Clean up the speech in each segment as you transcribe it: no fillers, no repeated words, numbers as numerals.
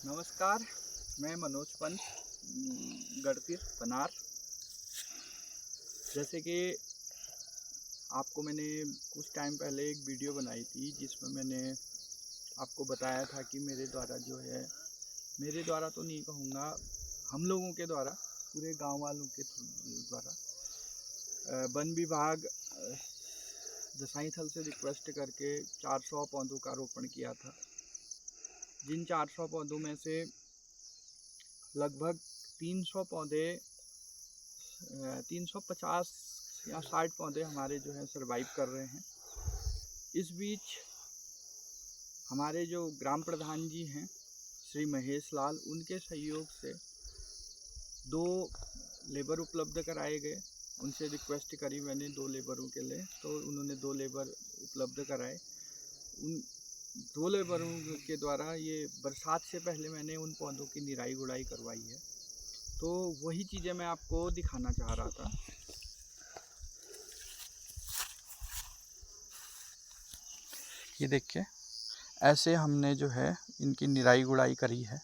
नमस्कार, मैं मनोज पंत, गढ़तीर पनार। जैसे कि आपको मैंने कुछ टाइम पहले एक वीडियो बनाई थी जिसमें मैंने आपको बताया था कि मेरे द्वारा जो है, मेरे द्वारा तो नहीं कहूँगा, हम लोगों के द्वारा, पूरे गांव वालों के द्वारा वन विभाग दसाई थल से रिक्वेस्ट करके 400 पौधों का रोपण किया था। जिन 400 पौधों में से लगभग 300 पौधे 350 या 60 पौधे हमारे जो है सरवाइव कर रहे हैं। इस बीच हमारे जो ग्राम प्रधान जी हैं श्री महेश लाल, उनके सहयोग से 2 लेबर उपलब्ध कराए गए। उनसे रिक्वेस्ट करी मैंने 2 लेबरों के लिए, तो उन्होंने 2 लेबर उपलब्ध कराए। उन 2 लेबरों के द्वारा ये बरसात से पहले मैंने उन पौधों की निराई गुड़ाई करवाई है। तो वही चीज़ें मैं आपको दिखाना चाह रहा था। ये देखिए, ऐसे हमने जो है इनकी निराई गुड़ाई करी है।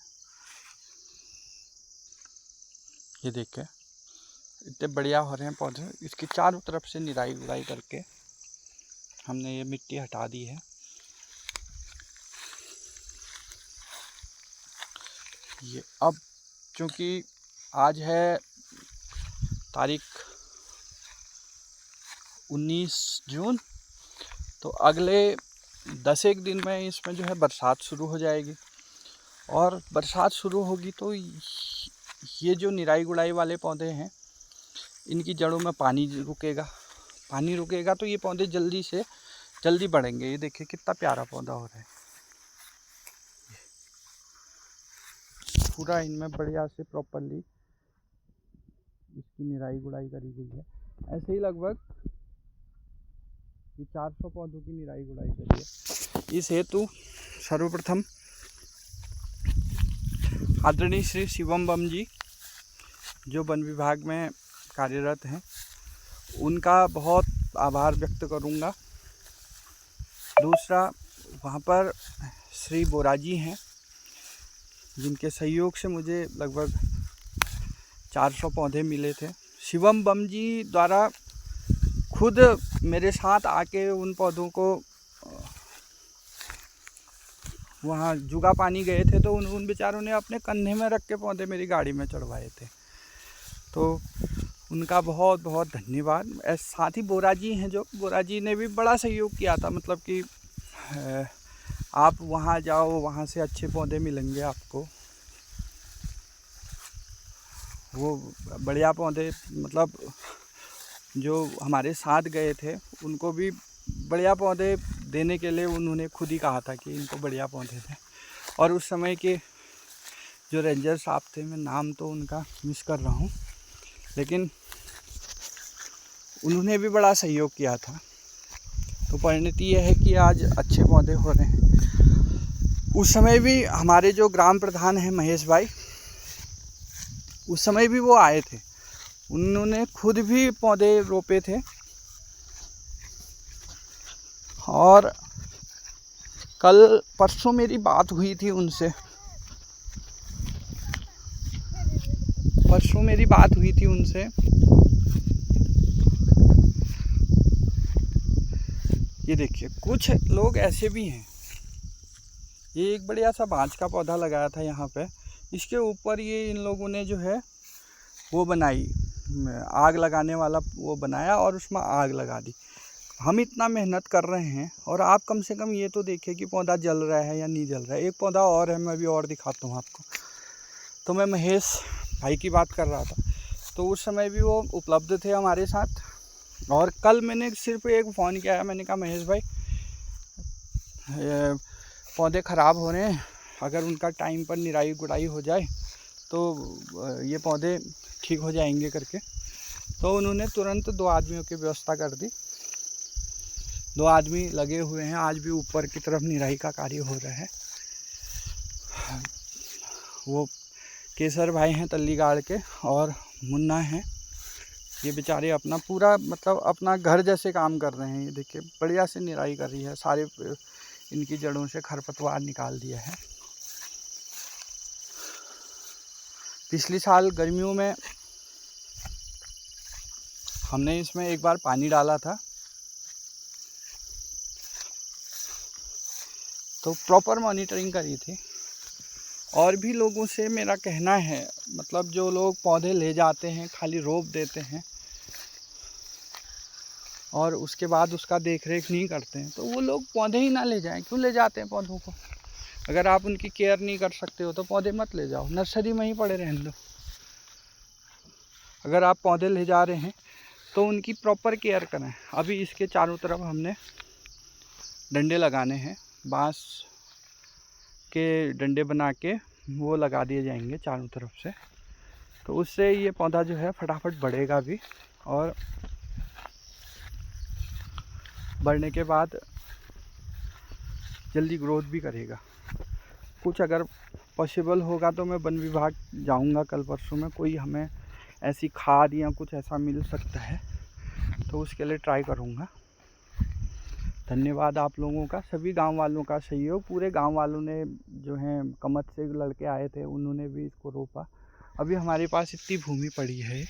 ये देखिए, इतने बढ़िया हो रहे हैं पौधे। इसकी चारों तरफ से निराई गुड़ाई करके हमने ये मिट्टी हटा दी है। ये अब चूँकि आज है तारीख 19 जून, तो अगले 10 एक दिन में इसमें जो है बरसात शुरू हो जाएगी। और बरसात शुरू होगी तो ये जो निराई गुड़ाई वाले पौधे हैं, इनकी जड़ों में पानी रुकेगा तो ये पौधे जल्दी से जल्दी बढ़ेंगे। ये देखिए कितना प्यारा पौधा हो रहा है। पूरा इनमें बढ़िया से प्रॉपरली इसकी निराई गुड़ाई करी गई है। ऐसे ही लगभग ये 400 पौधों की निराई गुड़ाई करी है। इस हेतु सर्वप्रथम आदरणीय श्री शिवम बम जी, जो वन विभाग में कार्यरत हैं, उनका बहुत आभार व्यक्त करूंगा। दूसरा, वहाँ पर श्री बोरा जी हैं, जिनके सहयोग से मुझे लगभग 400 पौधे मिले थे। शिवम बम जी द्वारा खुद मेरे साथ आके उन पौधों को वहाँ जुगा पानी गए थे, तो उन बेचारों ने अपने कंधे में रख के पौधे मेरी गाड़ी में चढ़वाए थे। तो उनका बहुत बहुत धन्यवाद। साथ ही बोरा जी हैं, जो बोरा जी ने भी बड़ा सहयोग किया था। मतलब कि आप वहाँ जाओ, वहाँ से अच्छे पौधे मिलेंगे आपको। वो बढ़िया पौधे, मतलब जो हमारे साथ गए थे उनको भी बढ़िया पौधे देने के लिए उन्होंने खुद ही कहा था कि इनको बढ़िया पौधे दें। और उस समय के जो रेंजर साहब थे, मैं नाम तो उनका मिस कर रहा हूँ, लेकिन उन्होंने भी बड़ा सहयोग किया था। तो परिणति यह है कि आज अच्छे पौधे हो रहे हैं। उस समय भी हमारे जो ग्राम प्रधान हैं महेश भाई, उस समय भी वो आए थे। उन्होंने खुद भी पौधे रोपे थे। और कल परसों मेरी बात हुई थी उनसे, ये देखिए, कुछ लोग ऐसे भी हैं। ये एक बढ़िया सा बांज का पौधा लगाया था यहाँ पे। इसके ऊपर ये इन लोगों ने जो है वो बनाई, आग लगाने वाला वो बनाया और उसमें आग लगा दी। हम इतना मेहनत कर रहे हैं और आप कम से कम ये तो देखिए कि पौधा जल रहा है या नहीं जल रहा है। एक पौधा और है, मैं अभी और दिखाता हूँ आपको। तो मैं महेश भाई की बात कर रहा था, तो उस समय भी वो उपलब्ध थे हमारे साथ। और कल मैंने सिर्फ एक फ़ोन किया है, मैंने कहा महेश भाई, पौधे ख़राब हो रहे हैं, अगर उनका टाइम पर निराई गुड़ाई हो जाए तो ये पौधे ठीक हो जाएंगे करके। तो उन्होंने तुरंत 2 आदमियों की व्यवस्था कर दी। 2 आदमी लगे हुए हैं, आज भी ऊपर की तरफ निराई का कार्य हो रहा है। वो केसर भाई हैं तल्लीगाड़ के, और मुन्ना हैं। ये बेचारे अपना पूरा, मतलब अपना घर जैसे काम कर रहे हैं। ये देखिए बढ़िया से निराई कर रही है, सारे इनकी जड़ों से खरपतवार निकाल दिया है। पिछले साल गर्मियों में हमने इसमें एक बार पानी डाला था, तो प्रॉपर मॉनिटरिंग करी थी। और भी लोगों से मेरा कहना है, मतलब जो लोग पौधे ले जाते हैं, खाली रोप देते हैं और उसके बाद उसका देख रेख नहीं करते हैं, तो वो लोग पौधे ही ना ले जाएं। क्यों ले जाते हैं पौधों को? अगर आप उनकी केयर नहीं कर सकते हो तो पौधे मत ले जाओ, नर्सरी में ही पड़े रहने दो। अगर आप पौधे ले जा रहे हैं तो उनकी प्रॉपर केयर करें। अभी इसके चारों तरफ हमने डंडे लगाने हैं, बांस के डंडे बना के वो लगा दिए जाएंगे चारों तरफ से, तो उससे ये पौधा जो है फटाफट बढ़ेगा भी और बढ़ने के बाद जल्दी ग्रोथ भी करेगा। कुछ अगर पॉसिबल होगा तो मैं वन विभाग जाऊंगा कल परसों में, कोई हमें ऐसी खाद या कुछ ऐसा मिल सकता है तो उसके लिए ट्राई करूंगा। धन्यवाद आप लोगों का, सभी गांव वालों का सहयोग। पूरे गांव वालों ने जो हैं, कमत से लड़के आए थे, उन्होंने भी इसको रोपा। अभी हमारे पास इतनी भूमि पड़ी है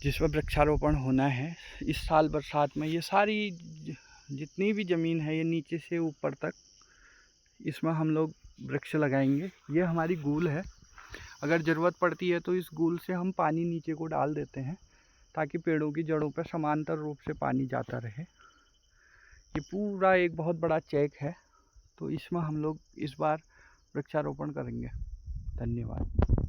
जिसमें वृक्षारोपण होना है इस साल बरसात में। ये सारी जितनी भी ज़मीन है, ये नीचे से ऊपर तक, इसमें हम लोग वृक्ष लगाएंगे। ये हमारी गूल है, अगर ज़रूरत पड़ती है तो इस गूल से हम पानी नीचे को डाल देते हैं ताकि पेड़ों की जड़ों पर समांतर रूप से पानी जाता रहे। ये पूरा एक बहुत बड़ा चेक है, तो इसमें हम लोग इस बार वृक्षारोपण करेंगे। धन्यवाद।